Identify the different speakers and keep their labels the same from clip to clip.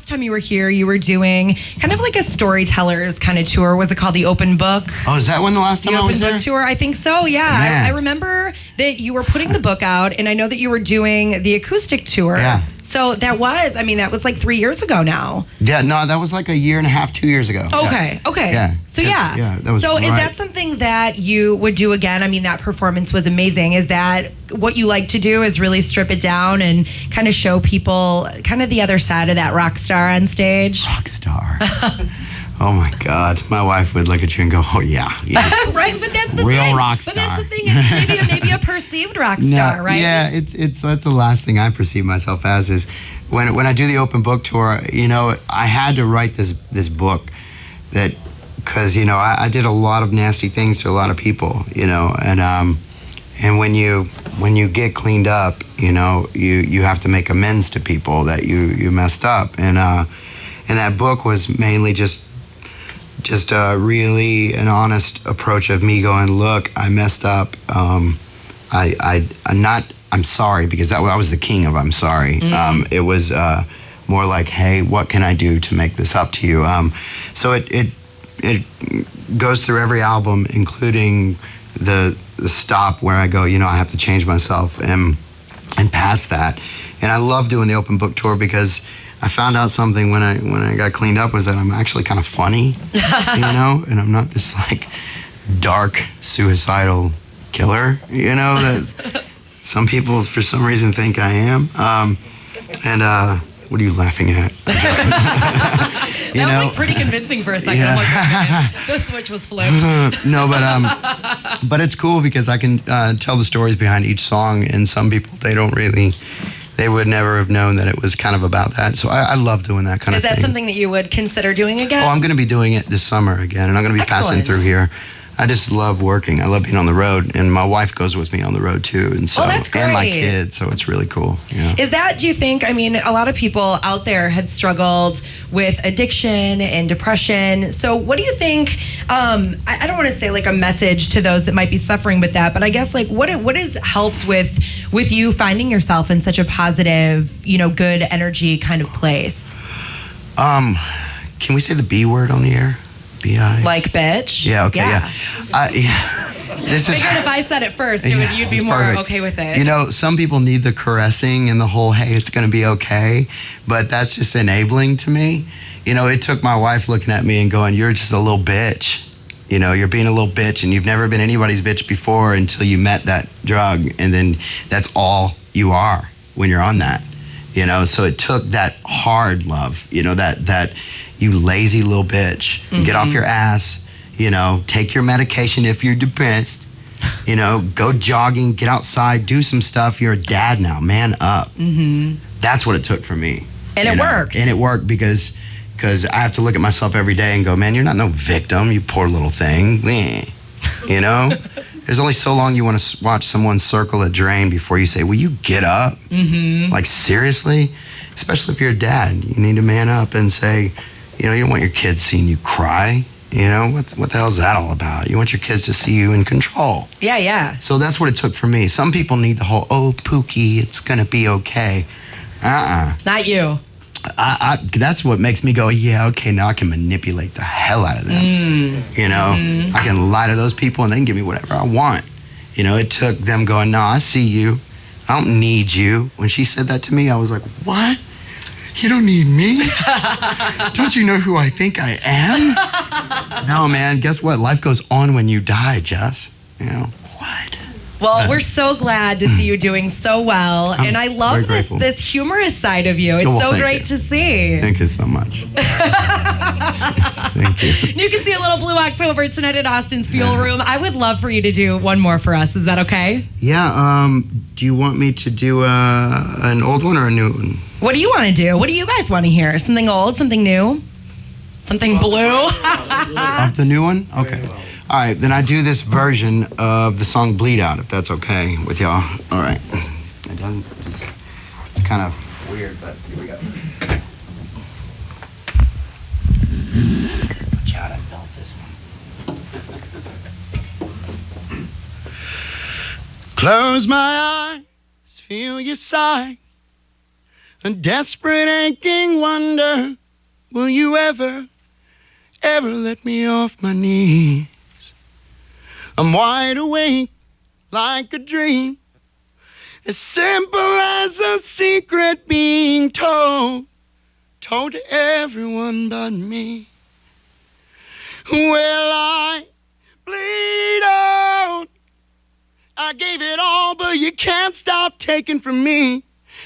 Speaker 1: last time you were here, you were doing kind of like a storyteller's kind of tour. Was it called the Open Book?
Speaker 2: Oh, is that when the last time I was there?
Speaker 1: The Open Book Tour? I think so, yeah. I remember that you were putting the book out, and I know that you were doing the acoustic tour.
Speaker 2: Yeah.
Speaker 1: So that was like 3 years ago now.
Speaker 2: Yeah, no, that was like a year and a half, 2 years ago.
Speaker 1: Okay.
Speaker 2: Yeah.
Speaker 1: So yeah.
Speaker 2: That was
Speaker 1: so is that something that you would do again? I mean, that performance was amazing. Is that what you like to do, is really strip it down and kind of show people kind of the other side of that rock star on stage?
Speaker 2: Rock star. Oh my God, my wife would look at you and go, "Oh yeah,
Speaker 1: right." But that's the
Speaker 2: real
Speaker 1: thing.
Speaker 2: rock star.
Speaker 1: But that's the thing. It's maybe a perceived rock star, right?
Speaker 2: Yeah, it's that's the last thing I perceive myself as is when I do the open book tour. You know, I had to write this book that because I did a lot of nasty things to a lot of people. And when you get cleaned up, you have to make amends to people that you messed up, and that book was mainly just really an honest approach of me going, look, I messed up. I'm sorry, because I was the king of I'm sorry. It was more like, hey, what can I do to make this up to you? So it goes through every album, including the stop where I go, I have to change myself and past that. And I love doing the open book tour because I found out something when I got cleaned up was that I'm actually kind of funny, and I'm not this like dark suicidal killer, that some people for some reason think I am. What are you laughing at?
Speaker 1: That was like pretty convincing for a second. Yeah. I'm like, the switch was flipped.
Speaker 2: No, but it's cool because I can tell the stories behind each song, and some people they would never have known that it was kind of about that. So I love doing that kind of thing.
Speaker 1: Is that something that you would consider doing again?
Speaker 2: Oh, I'm going to be doing it this summer again, and I'm going to be passing through here. I just love working. I love being on the road, and my wife goes with me on the road too, and so
Speaker 1: that's great.
Speaker 2: And my kids, so it's really cool. Yeah.
Speaker 1: Is that? Do you think? I mean, a lot of people out there have struggled with addiction and depression. So, what do you think? I don't want to say like a message to those that might be suffering with that, but I guess like what has helped with you finding yourself in such a positive, good energy kind of place?
Speaker 2: Can we say the B word on the air? B-I?
Speaker 1: Like bitch?
Speaker 2: Yeah, okay, yeah.
Speaker 1: This is, figured if I said it first, you'd be more perfect. Okay with it.
Speaker 2: Some people need the caressing and the whole, hey, it's going to be okay, but that's just enabling to me. It took my wife looking at me and going, you're just a little bitch. You're being a little bitch, and you've never been anybody's bitch before until you met that drug, and then that's all you are when you're on that. So it took that hard love, that you lazy little bitch, get off your ass, take your medication if you're depressed, go jogging, get outside, do some stuff. You're a dad now, man up. That's what it took for me.
Speaker 1: And it worked.
Speaker 2: And it worked because I have to look at myself every day and go, man, you're not no victim, you poor little thing. There's only so long you want to watch someone circle a drain before you say, will you get up? Like, seriously? Especially if you're a dad, you need to man up and say, you don't want your kids seeing you cry. What the hell is that all about? You want your kids to see you in control.
Speaker 1: Yeah.
Speaker 2: So that's what it took for me. Some people need the whole, oh, Pookie, it's going to be okay.
Speaker 1: Not you.
Speaker 2: That's what makes me go, yeah, okay, now I can manipulate the hell out of them. I can lie to those people and they can give me whatever I want. It took them going, no, I see you. I don't need you. When she said that to me, I was like, what? You don't need me? Don't you know who I think I am? No, man, guess what? Life goes on when you die, Jess. What?
Speaker 1: Well, we're so glad to see you doing so well. And I love this humorous side of you. It's so great to see.
Speaker 2: Thank you so much. Thank you.
Speaker 1: You can see a little Blue October tonight at Austin's Fuel Room. I would love for you to do one more for us. Is that okay?
Speaker 2: Yeah. Do you want me to do an old one or a new one?
Speaker 1: What do you want to do? What do you guys want to hear? Something old? Something new? Something blue?
Speaker 2: Of the new one? Okay. All right, then I do this version of the song Bleed Out, if that's okay with y'all. All right. It's kind of weird, but here we go. Watch out, I built this one. Close my eyes, feel your sigh. A desperate aching wonder, will you ever let me off my knees? I'm wide awake like a dream, as simple as a secret being told to everyone but me. Well, I bleed out. I gave it all, but you can't stop taking from me.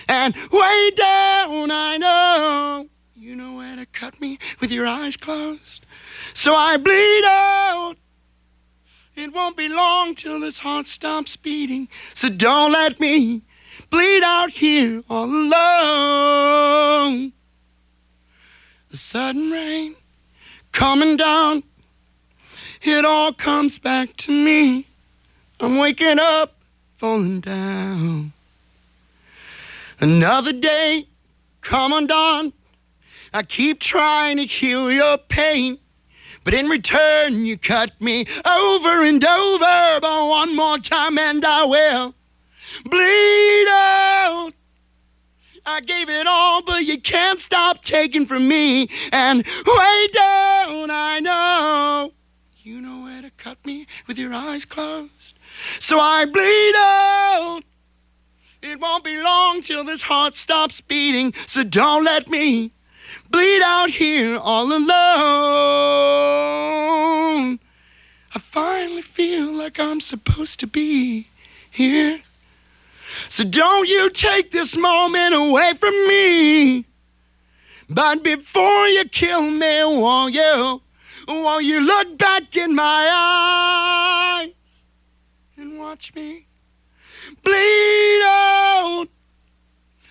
Speaker 2: And way down, I know you know where to cut me with your eyes closed. So I bleed out. It won't be long till this heart stops beating. So don't let me bleed out here all alone. The sudden rain coming down, it all comes back to me. I'm waking up, falling down. Another day, come on dawn. I keep trying to heal your pain, but in return you cut me over and over. But one more time and I will bleed out. I gave it all, but you can't stop taking from me. And way down, I know you know where to cut me with your eyes closed. So I bleed out. It won't be long till this heart stops beating. So don't let me bleed out here all alone. I finally feel like I'm supposed to be here. So don't you take this moment away from me. But before you kill me, won't you look back in my eyes and watch me bleed out.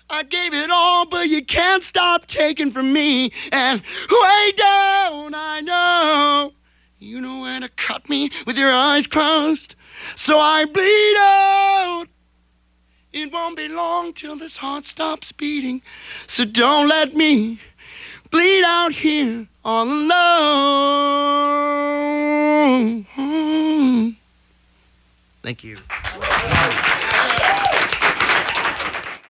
Speaker 2: I gave it all, but you can't stop taking from me. And way down, I know you know where to cut me with your eyes closed. So I bleed out. It won't be long till this heart stops beating. So don't let me bleed out here all alone. Thank you.